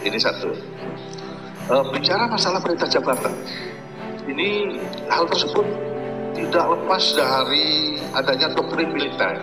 Ini satu. Bicara masalah perintah jabatan, ini hal tersebut tidak lepas dari adanya doktrin militer.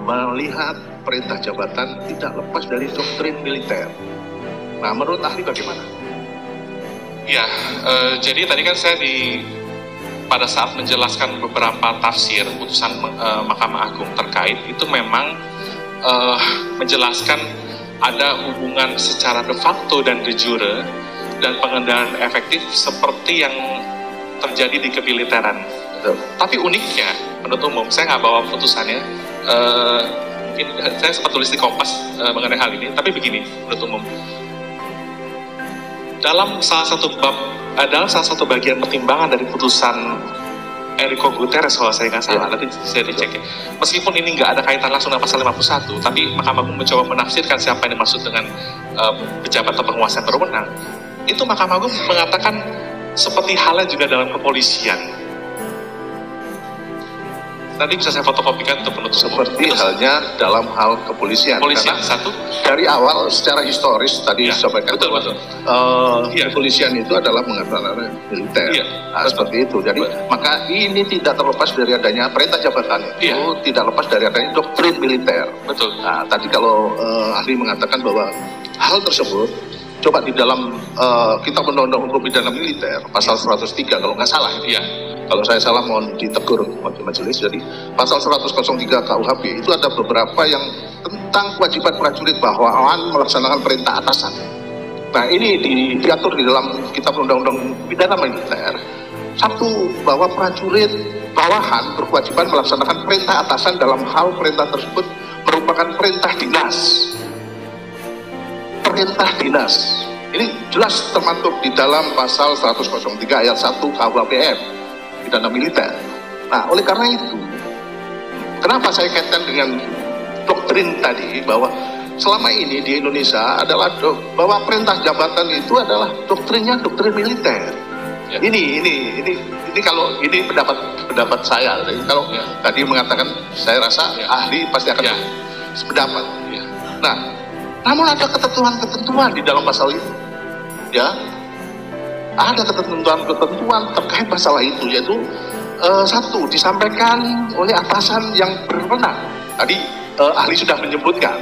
Melihat perintah jabatan tidak lepas dari doktrin militer. Nah, menurut ahli bagaimana? Ya, jadi tadi kan saya pada saat menjelaskan beberapa tafsir putusan Mahkamah Agung terkait itu memang menjelaskan ada hubungan secara de facto dan de jure dan pengendalian efektif seperti yang terjadi di kemiliteran. Tapi uniknya, menurut umum, saya nggak bawa putusannya, mungkin saya sempat tulis di Kompas mengenai hal ini, tapi begini, menurut umum, dalam salah satu bagian pertimbangan dari putusan Enrico Guterres, kalau saya nggak salah, nanti saya dicek ya. Meskipun ini nggak ada kaitan langsung dengan pasal 51, tapi Mahkamah Agung mencoba menafsirkan siapa yang dimaksud dengan pejabat atau penguasa yang berwenang. Itu Mahkamah Agung mengatakan seperti halnya juga dalam kepolisian. Nanti bisa saya fotokopikan untuk penutup. Seperti halnya dalam hal kepolisian. Kepolisian karena satu. Dari awal secara historis tadi disampaikan bahwa kepolisian itu adalah mengatakan militer. Seperti itu. Jadi maka ini tidak terlepas dari adanya perintah jabatan itu, tidak lepas dari adanya doktrin militer. Betul. Nah, tadi kalau ahli mengatakan bahwa hal tersebut coba di dalam Kitab Undang-Undang Hukum Pidana Militer pasal 103 kalau nggak salah. Kalau saya salah mohon ditegur majelis. Jadi pasal 103 KUHP itu ada beberapa yang tentang kewajiban prajurit bawahan melaksanakan perintah atasan. Nah, ini diatur di dalam Kitab Undang-Undang Pidana Militer. Satu, bahwa prajurit bawahan berkewajiban melaksanakan perintah atasan dalam hal perintah tersebut merupakan perintah dinas. Perintah dinas. Ini jelas termaktub di dalam pasal 103 ayat 1 KUHPM. Pidana militer. Nah, oleh karena itu, kenapa saya kaitkan dengan doktrin tadi bahwa selama ini di Indonesia adalah bahwa perintah jabatan itu adalah doktrinnya doktrin militer. Ini kalau ini pendapat saya. Kalau tadi mengatakan, saya rasa ahli pasti akan sependapat. Nah, namun ada ketentuan-ketentuan di dalam pasal itu, ya. Ada ketentuan terkait masalah itu, yaitu satu, disampaikan oleh atasan yang berwenang. Tadi ahli sudah menyebutkan.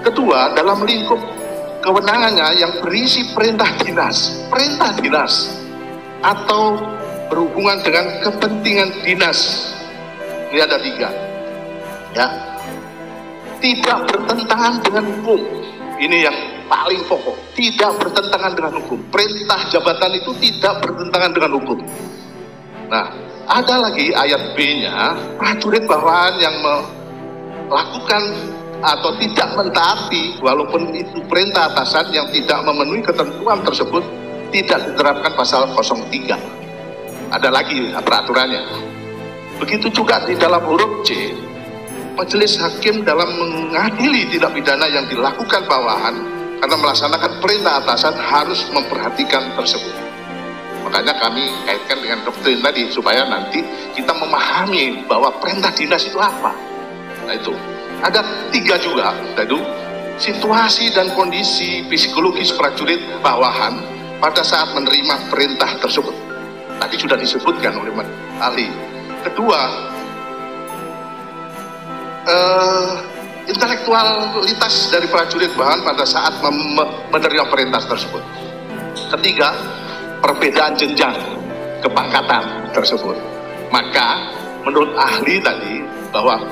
Kedua, dalam lingkup kewenangannya yang berisi perintah dinas atau berhubungan dengan kepentingan dinas. Ini ada 3, ya. Tidak bertentangan dengan hukum. Ini yang paling pokok, tidak bertentangan dengan hukum. Perintah jabatan itu tidak bertentangan dengan hukum. Nah, ada lagi ayat B-nya, prajurit bawahan yang melakukan atau tidak mentaati walaupun itu perintah atasan yang tidak memenuhi ketentuan tersebut tidak diterapkan pasal 03. Ada lagi peraturannya. Begitu juga di dalam huruf C, majelis hakim dalam mengadili tindak pidana yang dilakukan bawahan karena melaksanakan perintah atasan harus memperhatikan tersebut. Makanya kami kaitkan dengan doktrin tadi supaya nanti kita memahami bahwa perintah dinas itu apa. Nah, itu ada 3 juga, yaitu situasi dan kondisi psikologis prajurit bawahan pada saat menerima perintah tersebut. Tadi sudah disebutkan oleh ahli. Kedua, intelektualitas dari prajurit bawahan pada saat menerima perintah tersebut. Ketiga, perbedaan jenjang kepangkatan tersebut. Maka menurut ahli tadi bahwa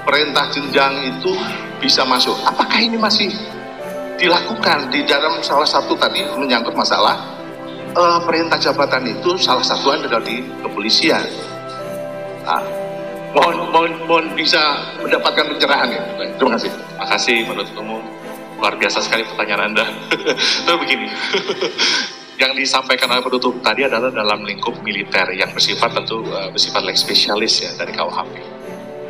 perintah jenjang itu bisa masuk. Apakah ini masih dilakukan di dalam salah satu tadi menyangkut masalah perintah jabatan itu salah satu adalah di kepolisian. Nah, mohon bisa mendapatkan pencerahan ya. Terima kasih. Terima kasih menurut umum. Luar biasa sekali pertanyaan Anda. Tapi begini, yang disampaikan oleh penutup tadi adalah dalam lingkup militer yang bersifat tentu bersifat leg spesialis ya dari KUHP.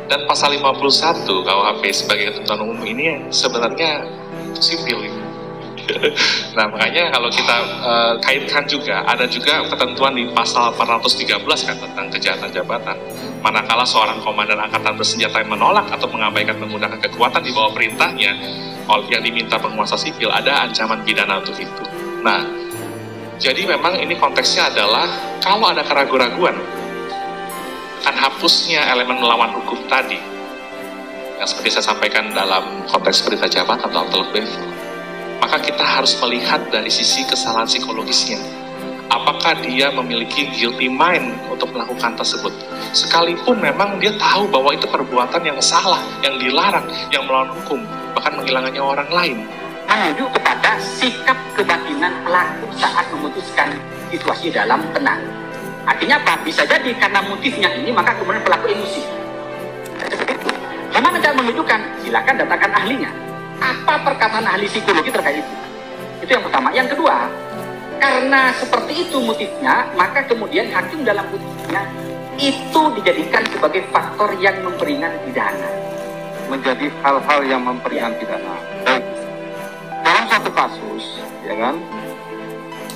Dan pasal 51 KUHP sebagai ketentuan umum ini sebenarnya sipil. Nah, makanya kalau kita kaitkan juga, ada juga ketentuan di pasal 413 kan tentang kejahatan jabatan. Manakala seorang komandan angkatan bersenjata yang menolak atau mengabaikan menggunakan kekuatan di bawah perintahnya, yang diminta penguasa sipil, ada ancaman pidana untuk itu. Nah, jadi memang ini konteksnya adalah kalau ada keraguan-raguan akan hapusnya elemen melawan hukum tadi, yang seperti saya sampaikan dalam konteks perintah jabatan atau telebevel, maka kita harus melihat dari sisi kesalahan psikologisnya. Apakah dia memiliki guilty mind untuk melakukan tersebut? Sekalipun memang dia tahu bahwa itu perbuatan yang salah, yang dilarang, yang melawan hukum, bahkan menghilangkan nyawa orang lain. Menuju kepada sikap kebatinan pelaku saat memutuskan situasi dalam tenang. Artinya apa? Bisa jadi karena motifnya ini, maka kemudian pelaku emosi. Seperti itu. Bagaimana cara menunjukkan? Silakan datangkan ahlinya. Apa perkataan ahli psikologi terkait itu? Itu yang pertama. Yang kedua, karena seperti itu motifnya, maka kemudian hakim dalam putusnya itu dijadikan sebagai faktor yang memperingan pidana. Menjadi hal-hal yang memperingan pidana. Baik. Dalam satu kasus, ya kan,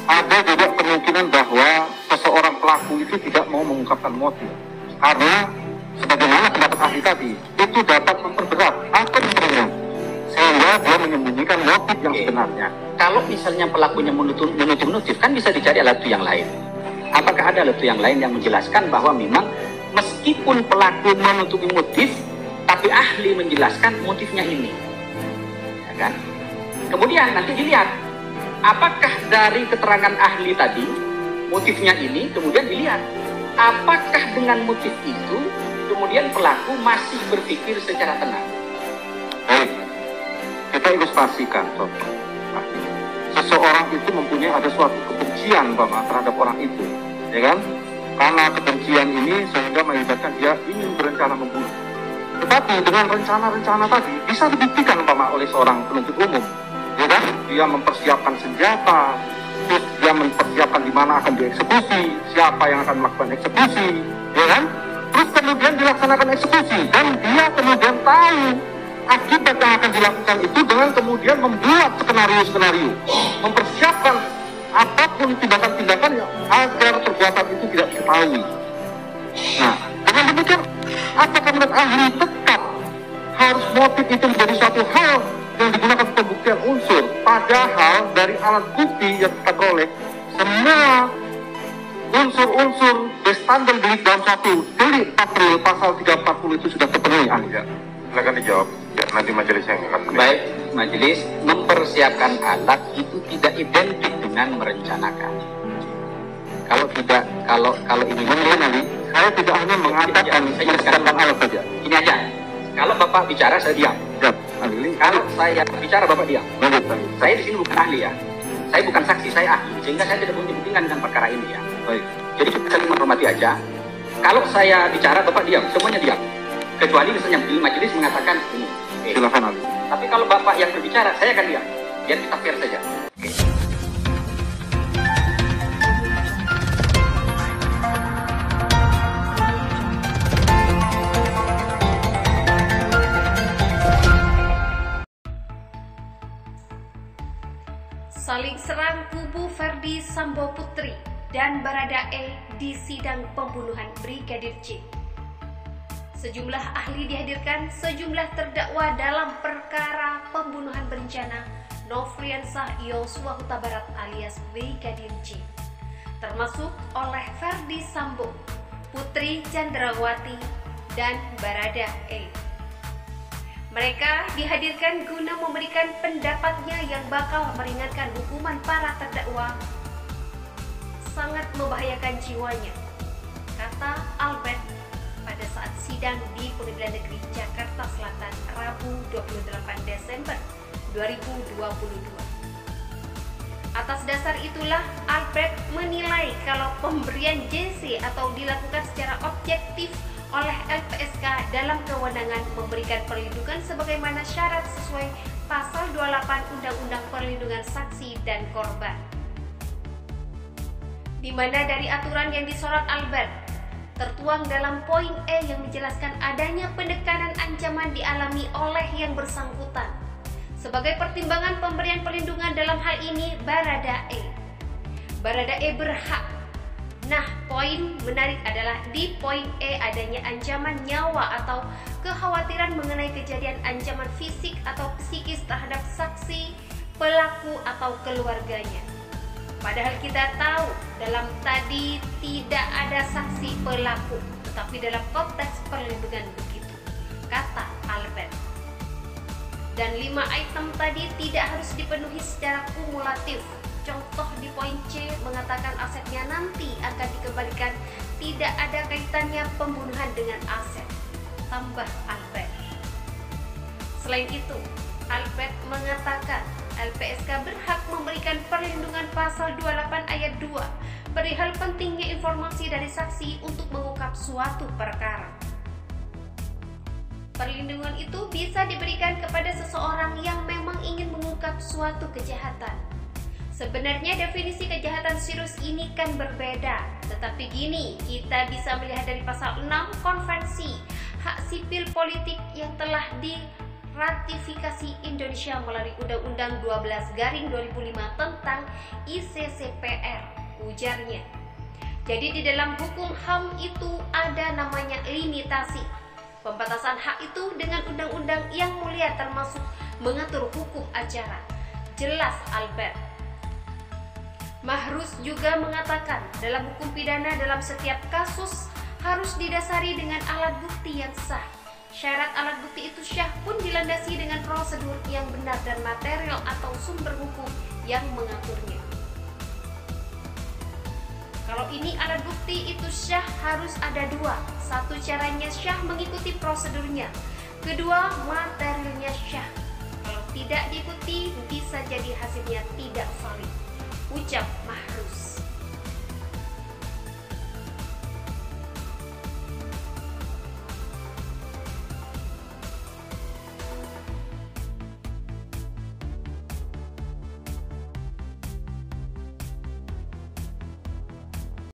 ada juga kemungkinan bahwa seseorang pelaku itu tidak mau mengungkapkan motif. Karena, sebagaimana pendapat ahli tadi, itu dapat memperberat atau memperingan. Sehingga dia menyembunyikan motif yang sebenarnya. Kalau misalnya pelakunya menutup-nutup, kan bisa dicari alat bukti yang lain. Apakah ada alat bukti yang lain yang menjelaskan bahwa memang meskipun pelaku menutupi motif, tapi ahli menjelaskan motifnya ini, ya kan? Kemudian nanti dilihat, apakah dari keterangan ahli tadi, motifnya ini, kemudian dilihat, apakah dengan motif itu, kemudian pelaku masih berpikir secara tenang. Baik, kita ilustrasikan contoh. Seseorang itu mempunyai ada suatu kebencian terhadap orang itu, ya kan? Karena kebencian ini sehingga mengakibatkan dia ingin berencana membunuh. Tetapi dengan rencana-rencana tadi bisa dibuktikan oleh seorang penuntut umum, ya kan? Dia mempersiapkan senjata, terus dia mempersiapkan di mana akan dieksekusi, siapa yang akan melakukan eksekusi, ya kan? Terus kemudian dilaksanakan eksekusi dan dia kemudian tahu akibat yang akan dilakukan itu dengan kemudian membuat skenario-skenario, mempersiapkan apapun tindakan-tindakan agar perbuatan itu tidak diketahui. Nah, dengan demikian, apakah menurut ahli tetap harus motif itu menjadi suatu hal yang digunakan pembuktian unsur, padahal dari alat bukti yang kita peroleh, semua unsur-unsur bestandel delik dalam suatu delik April pasal 340 itu sudah terpenuhi, ahli ya? Silakan dijawab. Ya, nanti majelis yang akan menilai. Baik, majelis, mempersiapkan alat itu tidak identik dengan merencanakan. Kalau ini nanti saya tidak hanya mengatakan mempersiapkan alat saja. Ini aja. Kalau Bapak bicara saya diam. Ya, ahli. Kalau saya bicara Bapak diam. Lanjut. Saya di sini bukan ahli ya. Saya bukan saksi, saya ahli. Sehingga saya tidak punya kepentingan dengan perkara ini ya. Baik. Jadi kita saling menghormati aja. Kalau saya bicara Bapak diam, semuanya diam. Kecuali misalnya di majelis mengatakan ini. Silakan ahli. Tapi kalau Bapak yang berbicara, saya akan diam. Biar kita fair saja. Saling serang kubu Ferdi Sambo Putri dan Baradae di sidang pembunuhan Brigadir J. Sejumlah ahli dihadirkan, sejumlah terdakwa dalam perkara pembunuhan berencana Nofriansah Yosua Huta Barat alias Brigadir J, termasuk oleh Ferdi Sambo, Putri Chandrawati, dan Baradae. Mereka dihadirkan guna memberikan pendapatnya yang bakal meringankan hukuman para terdakwa, sangat membahayakan jiwanya, kata Albert pada saat sidang di Pengadilan Negeri Jakarta Selatan Rabu 28 Desember 2022. Atas dasar itulah Albert menilai kalau pemberian JC atau dilakukan secara objektif oleh LPSK dalam kewenangan memberikan perlindungan sebagaimana syarat sesuai pasal 28 Undang-Undang Perlindungan Saksi dan Korban. Di mana dari aturan yang disorot Albert tertuang dalam poin E yang menjelaskan adanya penekanan ancaman dialami oleh yang bersangkutan. Sebagai pertimbangan pemberian perlindungan dalam hal ini Baradae berhak Nah, poin menarik adalah di poin E adanya ancaman nyawa atau kekhawatiran mengenai kejadian ancaman fisik atau psikis terhadap saksi, pelaku atau keluarganya. Padahal kita tahu dalam tadi tidak ada saksi pelaku, tetapi dalam konteks perlindungan begitu, kata Albert. Dan 5 item tadi tidak harus dipenuhi secara kumulatif. Contoh di poin C mengatakan asetnya nanti akan dikembalikan, tidak ada kaitannya pembunuhan dengan aset, tambah Albert. Selain itu, Albert mengatakan LPSK berhak memberikan perlindungan pasal 28 ayat 2 perihal pentingnya informasi dari saksi untuk mengungkap suatu perkara. Perlindungan itu bisa diberikan kepada seseorang yang memang ingin mengungkap suatu kejahatan. Sebenarnya definisi kejahatan serius ini kan berbeda, tetapi gini, kita bisa melihat dari pasal 6 Konvensi Hak Sipil Politik yang telah diratifikasi Indonesia melalui Undang-Undang 12/2005 tentang ICCPR, ujarnya. Jadi di dalam hukum HAM itu ada namanya limitasi. Pembatasan hak itu dengan undang-undang yang mulia termasuk mengatur hukum acara. Jelas Albert. Mahrus juga mengatakan dalam hukum pidana dalam setiap kasus harus didasari dengan alat bukti yang sah. Syarat alat bukti itu syah pun dilandasi dengan prosedur yang benar dan material atau sumber hukum yang mengaturnya. Kalau ini alat bukti itu syah harus ada 2. Satu, caranya syah mengikuti prosedurnya. Kedua, materialnya syah. Kalau tidak diikuti bisa jadi hasilnya tidak valid, ucap Mahrus.